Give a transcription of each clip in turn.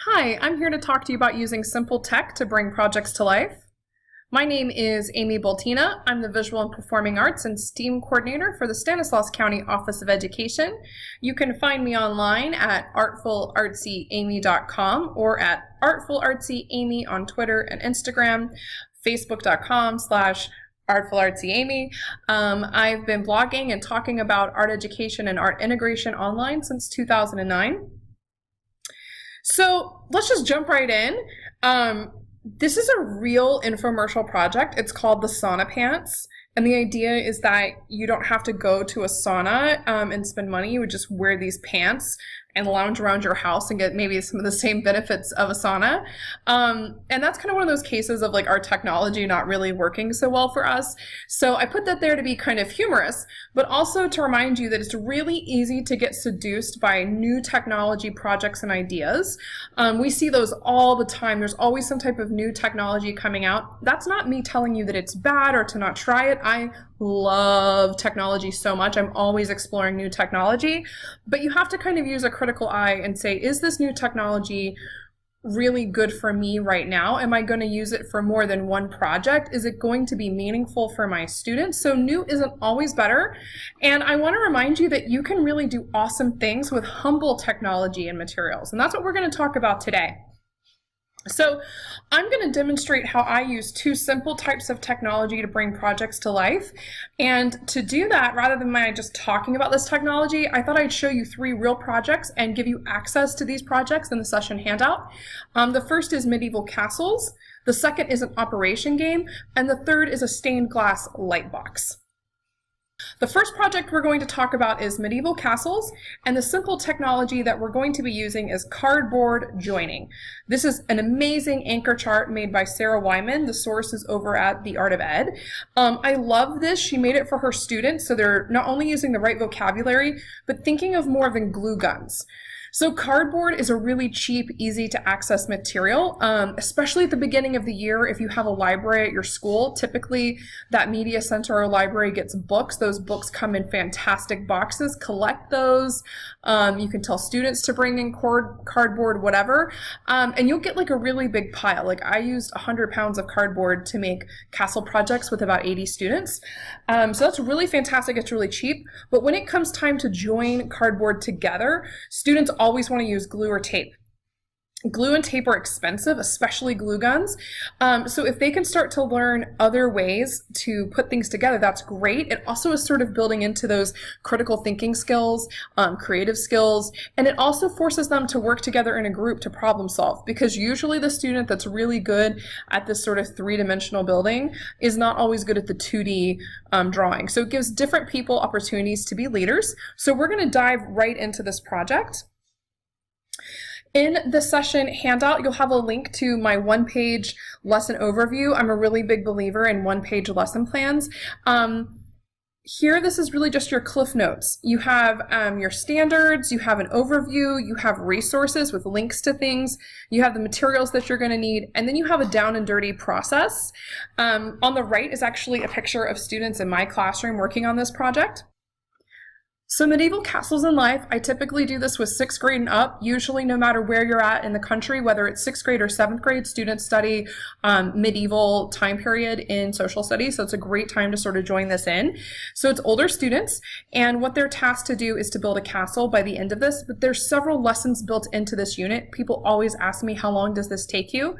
Hi, I'm here to talk to you about using simple tech to bring projects to life. My name is Amy Bultina. I'm the Visual and Performing Arts and STEAM Coordinator for the Stanislaus County Office of Education. You can find me online at artfulartsyamy.com or at artfulartsyamy on Twitter and Instagram, facebook.com/artfulartsyamy. I've been blogging and talking about art education and art integration online since 2009. So let's just jump right in. This is a real infomercial project. It's called the Sauna Pants. And the idea is that you don't have to go to a sauna and spend money. You would just wear these pants and lounge around your house and get maybe some of the same benefits of a sauna. And that's kind of one of those cases of like our technology not really working so well for us. So I put that there to be kind of humorous, but also to remind you that it's really easy to get seduced by new technology projects and ideas. We see those all the time. There's always some type of new technology coming out. That's not me telling you that it's bad or to not try it. I love technology so much. I'm always exploring new technology, but you have to kind of use a critical eye and say, is this new technology really good for me right now? Am I going to use it for more than one project? Is it going to be meaningful for my students? So new isn't always better. And I want to remind you that you can really do awesome things with humble technology and materials. And that's what we're going to talk about today. So I'm going to demonstrate how I use two simple types of technology to bring projects to life. And to do that, rather than my just talking about this technology, I thought I'd show you three real projects and give you access to these projects in the session handout. The first is medieval castles. The second is an operation game. And the third is a stained glass light box. The first project we're going to talk about is medieval castles, and the simple technology that we're going to be using is cardboard joining. This is an amazing anchor chart made by Sarah Wyman. The source is over at The Art of Ed. I love this. She made it for her students, so they're not only using the right vocabulary, but thinking of more than glue guns. So cardboard is a really cheap, easy to access material, especially at the beginning of the year. If you have a library at your school, typically that media center or library gets books. Those books come in fantastic boxes. Collect those. You can tell students to bring in cardboard, whatever, and you'll get like a really big pile. Like I used 100 pounds of cardboard to make castle projects with about 80 students. So that's really fantastic. It's really cheap. But when it comes time to join cardboard together, students always want to use glue or tape. Glue and tape are expensive, especially glue guns. So if they can start to learn other ways to put things together, that's great. It also is sort of building into those critical thinking skills, creative skills, and it also forces them to work together in a group to problem solve, because usually the student that's really good at this sort of three-dimensional building is not always good at the 2D drawing. So it gives different people opportunities to be leaders. So we're going to dive right into this project. In the session handout, you'll have a link to my one-page lesson overview. I'm a really big believer in one-page lesson plans. Here, this is really just your cliff notes. You have your standards, you have an overview, you have resources with links to things, you have the materials that you're going to need, and then you have a down and dirty process. On the right is actually a picture of students in my classroom working on this project. So medieval castles in life, I typically do this with 6th grade and up. Usually no matter where you're at in the country, whether it's 6th grade or 7th grade, students study medieval time period in social studies. So it's a great time to sort of join this in. So it's older students, and what they're tasked to do is to build a castle by the end of this, but there's several lessons built into this unit. People always ask me, how long does this take you?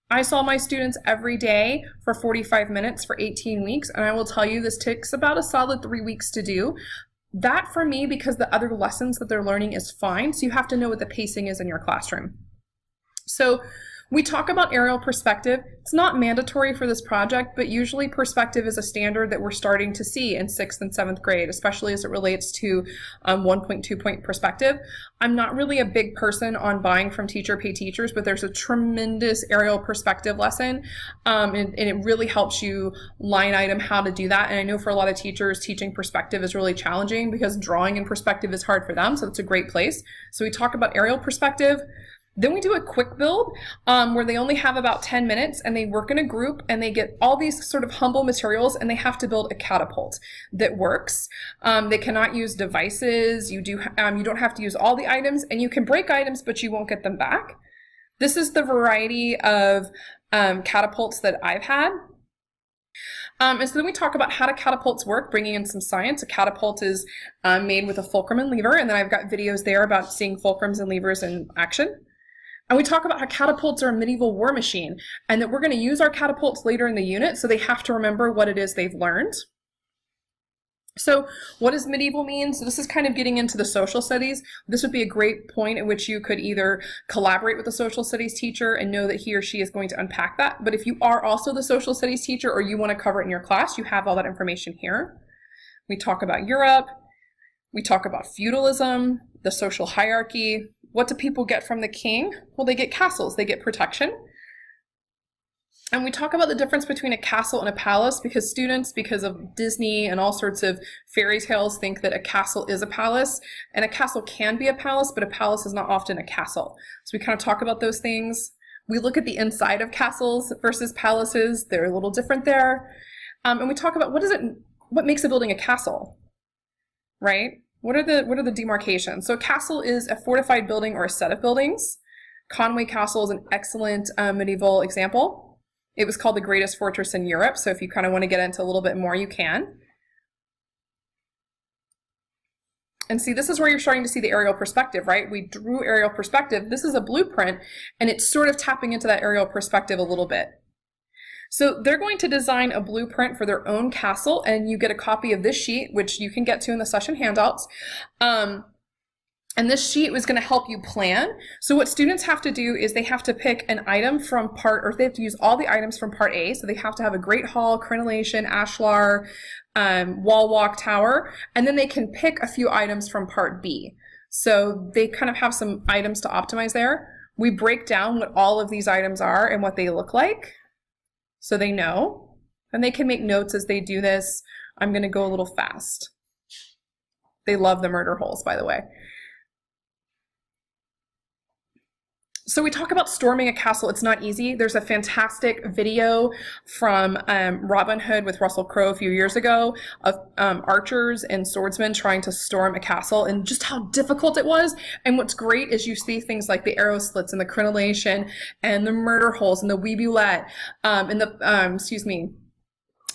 I saw my students every day for 45 minutes for 18 weeks, and I will tell you this takes about a solid 3 weeks to do. That for me, because the other lessons that they're learning is fine, so you have to know what the pacing is in your classroom. So we talk about aerial perspective. It's not mandatory for this project, but usually perspective is a standard that we're starting to see in 6th and 7th grade, especially as it relates to 1.2 point perspective. I'm not really a big person on buying from teacher pay teachers, but there's a tremendous aerial perspective lesson, and it really helps you line item how to do that. And I know for a lot of teachers, teaching perspective is really challenging because drawing in perspective is hard for them, so it's a great place. So we talk about aerial perspective. Then we do a quick build where they only have about 10 minutes and they work in a group and they get all these sort of humble materials and they have to build a catapult that works. They cannot use devices. You don't have to use all the items, and you can break items, but you won't get them back. This is the variety of catapults that I've had. And so then we talk about how do catapults work, bringing in some science. A catapult is made with a fulcrum and lever, and then I've got videos there about seeing fulcrums and levers in action. And we talk about how catapults are a medieval war machine, and that we're going to use our catapults later in the unit, so they have to remember what it is they've learned. So what does medieval mean? So this is kind of getting into the social studies. This would be a great point at which you could either collaborate with a social studies teacher and know that he or she is going to unpack that. But if you are also the social studies teacher or you want to cover it in your class, you have all that information here. We talk about Europe. We talk about feudalism, the social hierarchy. What do people get from the king? Well, they get castles, they get protection. And we talk about the difference between a castle and a palace because students, because of Disney and all sorts of fairy tales, think that a castle is a palace, and a castle can be a palace, but a palace is not often a castle. So we kind of talk about those things. We look at the inside of castles versus palaces. They're a little different there. And we talk about what makes a building a castle, right? What are the demarcations? So a castle is a fortified building or a set of buildings. Conway Castle is an excellent medieval example. It was called the greatest fortress in Europe, so if you kind of want to get into a little bit more, you can. And see, this is where you're starting to see the aerial perspective, right? We drew aerial perspective. This is a blueprint, and it's sort of tapping into that aerial perspective a little bit. So they're going to design a blueprint for their own castle, and you get a copy of this sheet, which you can get to in the session handouts. And this sheet was going to help you plan. So what students have to do is they have to pick an item from or they have to use all the items from part A. So they have to have a great hall, crenellation, ashlar, wall walk, tower, and then they can pick a few items from part B. So they kind of have some items to optimize there. We break down what all of these items are and what they look like so they know, and they can make notes as they do this. I'm going to go a little fast. They love the murder holes, by the way. So we talk about storming a castle. It's not easy. There's a fantastic video from Robin Hood with Russell Crowe a few years ago of archers and swordsmen trying to storm a castle and just how difficult it was. And what's great is you see things like the arrow slits and the crenellation and the murder holes and the ouiboulette and the,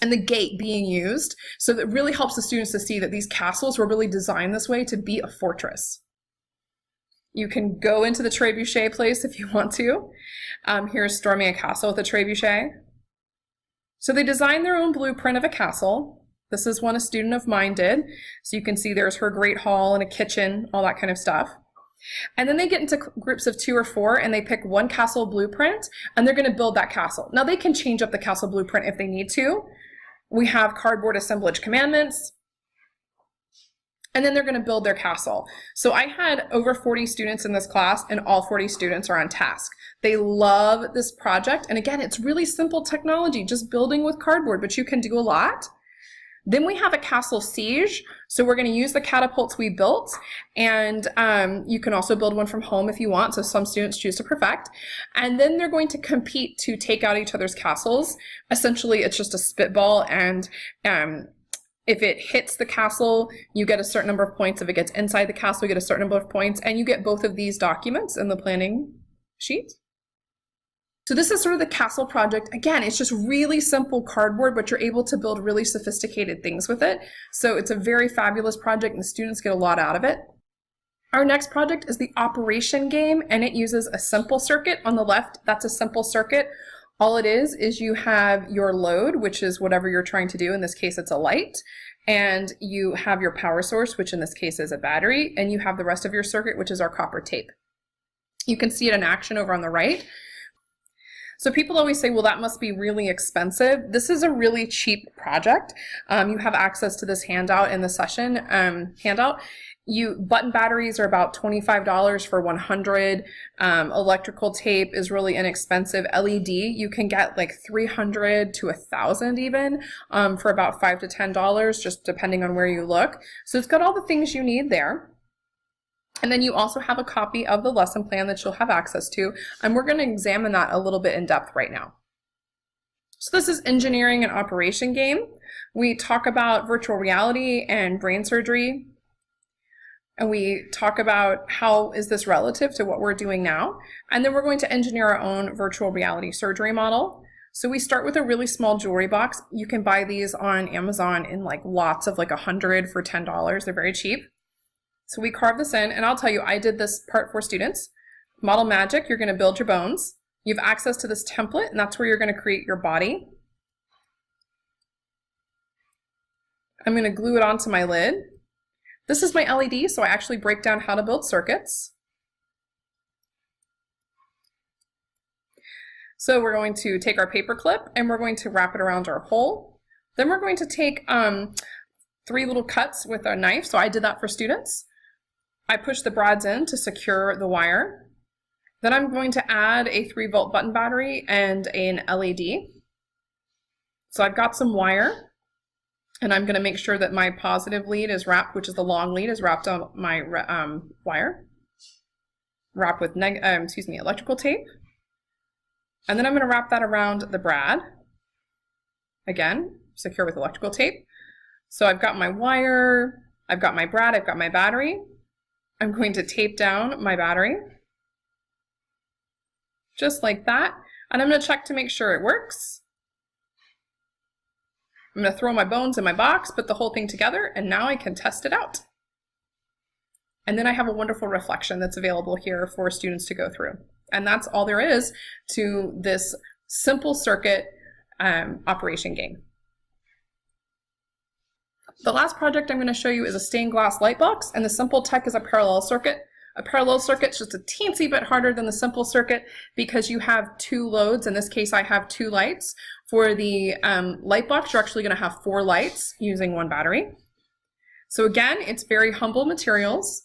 and the gate being used. So that really helps the students to see that these castles were really designed this way to be a fortress. You can go into the trebuchet place if you want to. Here's storming a castle with a trebuchet. So they designed their own blueprint of a castle. This is one a student of mine did. So you can see there's her great hall and a kitchen, all that kind of stuff. And then they get into groups of 2 or 4 and they pick one castle blueprint and they're going to build that castle. Now they can change up the castle blueprint if they need to. We have cardboard assemblage commandments. And then they're going to build their castle. So I had over 40 students in this class and all 40 students are on task. They love this project. And again, it's really simple technology, just building with cardboard, but you can do a lot. Then we have a castle siege. So we're going to use the catapults we built. And you can also build one from home if you want. So some students choose to perfect. And then they're going to compete to take out each other's castles. Essentially, it's just a spitball and if it hits the castle, you get a certain number of points. If it gets inside the castle, you get a certain number of points. And you get both of these documents in the planning sheet. So this is sort of the castle project. Again, it's just really simple cardboard, but you're able to build really sophisticated things with it. So it's a very fabulous project and the students get a lot out of it. Our next project is the operation game, and it uses a simple circuit. On the left, that's a simple circuit. All it is you have your load, which is whatever you're trying to do. In this case, it's a light. And you have your power source, which in this case is a battery. And you have the rest of your circuit, which is our copper tape. You can see it in action over on the right. So people always say, well, that must be really expensive. This is a really cheap project. You have access to this handout in the session handout. Button batteries are about $25 for 100. Electrical tape is really inexpensive. LED, you can get like 300 to 1,000 even for about $5 to $10, just depending on where you look. So it's got all the things you need there. And then you also have a copy of the lesson plan that you'll have access to. And we're going to examine that a little bit in depth right now. So this is engineering and operation game. We talk about virtual reality and brain surgery. and we talk about how is this relative to what we're doing now. And then we're going to engineer our own virtual reality surgery model. So we start with a really small jewelry box. You can buy these on Amazon in like lots of like 100 for $10. They're very cheap. So we carve this in, and I'll tell you, I did this part for students. Model Magic, you're going to build your bones. You have access to this template, and that's where you're going to create your body. I'm going to glue it onto my lid. This is my LED, so I actually break down how to build circuits. So we're going to take our paper clip and we're going to wrap it around our hole. Then we're going to take 3 little cuts with a knife. So I did that for students. I push the brads in to secure the wire. Then I'm going to add a 3-volt button battery and an LED. So I've got some wire, and I'm going to make sure that my positive lead is wrapped, which is the long lead, is wrapped on my wire. Wrap with electrical tape. And then I'm going to wrap that around the brad. Again, secure with electrical tape. So I've got my wire, I've got my brad, I've got my battery. I'm going to tape down my battery. Just like that. And I'm going to check to make sure it works. I'm going to throw my bones in my box, put the whole thing together, and now I can test it out. And then I have a wonderful reflection that's available here for students to go through. And that's all there is to this simple circuit operation game. The last project I'm going to show you is a stained glass light box, and the simple tech is a parallel circuit. A parallel circuit is just a teensy bit harder than the simple circuit because you have 2 loads. In this case, I have 2 lights. For the light box, you're actually going to have 4 lights using 1 battery. So again, it's very humble materials.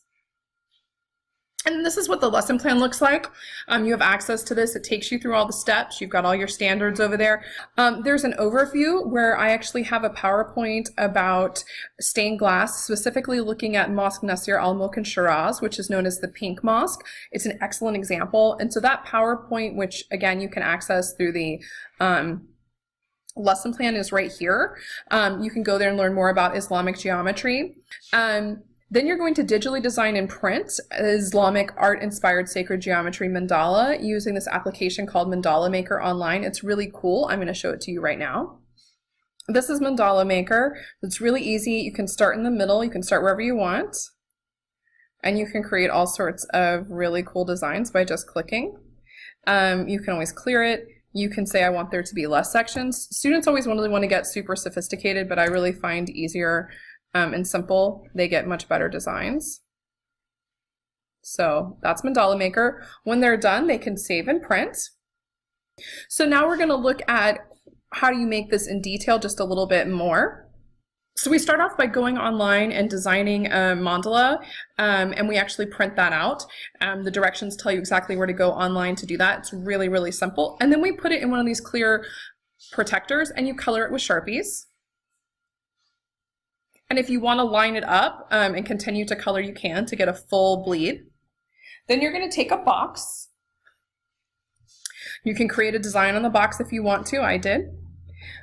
And this is what the lesson plan looks like. You have access to this. It takes you through all the steps. You've got all your standards over there. There's an overview where I actually have a PowerPoint about stained glass, specifically looking at Mosque Nasir al-Mulk Shiraz, which is known as the Pink Mosque. It's an excellent example. And so that PowerPoint, which again, you can access through the lesson plan, is right here. You can go there and learn more about Islamic geometry. Then you're going to digitally design and print Islamic art-inspired sacred geometry mandala using this application called Mandala Maker online. It's really cool. I'm going to show it to you right now. This is Mandala Maker. It's really easy. You can start in the middle. You can start wherever you want. And you can create all sorts of really cool designs by just clicking. You can always clear it. You can say, I want there to be less sections. Students always really want to get super sophisticated, but I really find easier and simple, they get much better designs. So that's Mandala Maker. When they're done, they can save and print. So now we're going to look at how do you make this in detail just a little bit more. So we start off by going online and designing a mandala, and we actually print that out. The directions tell you exactly where to go online to do that. It's really, really simple. And then we put it in one of these clear protectors, and you color it with Sharpies. And if you want to line it up and continue to color, you can to get a full bleed. Then you're going to take a box. You can create a design on the box if you want to. I did.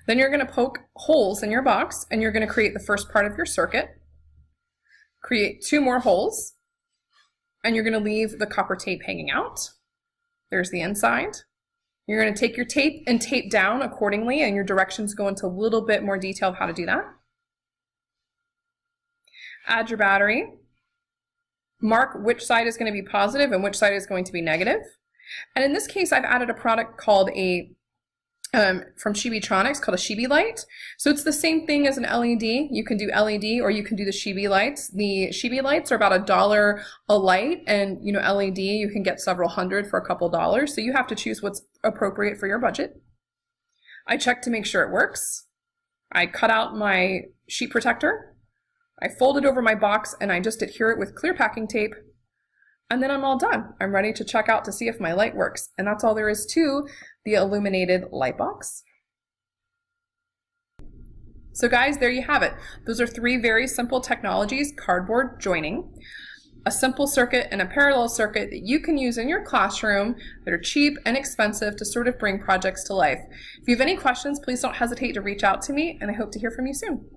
Then you're going to poke holes in your box, and you're going to create the first part of your circuit. Create 2 more holes, and you're going to leave the copper tape hanging out. There's the inside. You're going to take your tape and tape down accordingly, and your directions go into a little bit more detail of how to do that. Add your battery, mark which side is going to be positive and which side is going to be negative. And in this case, I've added a product called from Shibitronics called a Shibi light. So it's the same thing as an LED. You can do LED or you can do the Shibi lights. The Shibi lights are about $1 a light, and LED you can get several hundred for a couple dollars. So you have to choose what's appropriate for your budget. I check to make sure it works. I cut out my sheet protector. I fold it over my box and I just adhere it with clear packing tape, and then I'm all done. I'm ready to check out to see if my light works. And that's all there is to the illuminated light box. So guys, there you have it. Those are 3 very simple technologies: cardboard joining, a simple circuit, and a parallel circuit that you can use in your classroom that are cheap and expensive to sort of bring projects to life. If you have any questions, please don't hesitate to reach out to me, and I hope to hear from you soon.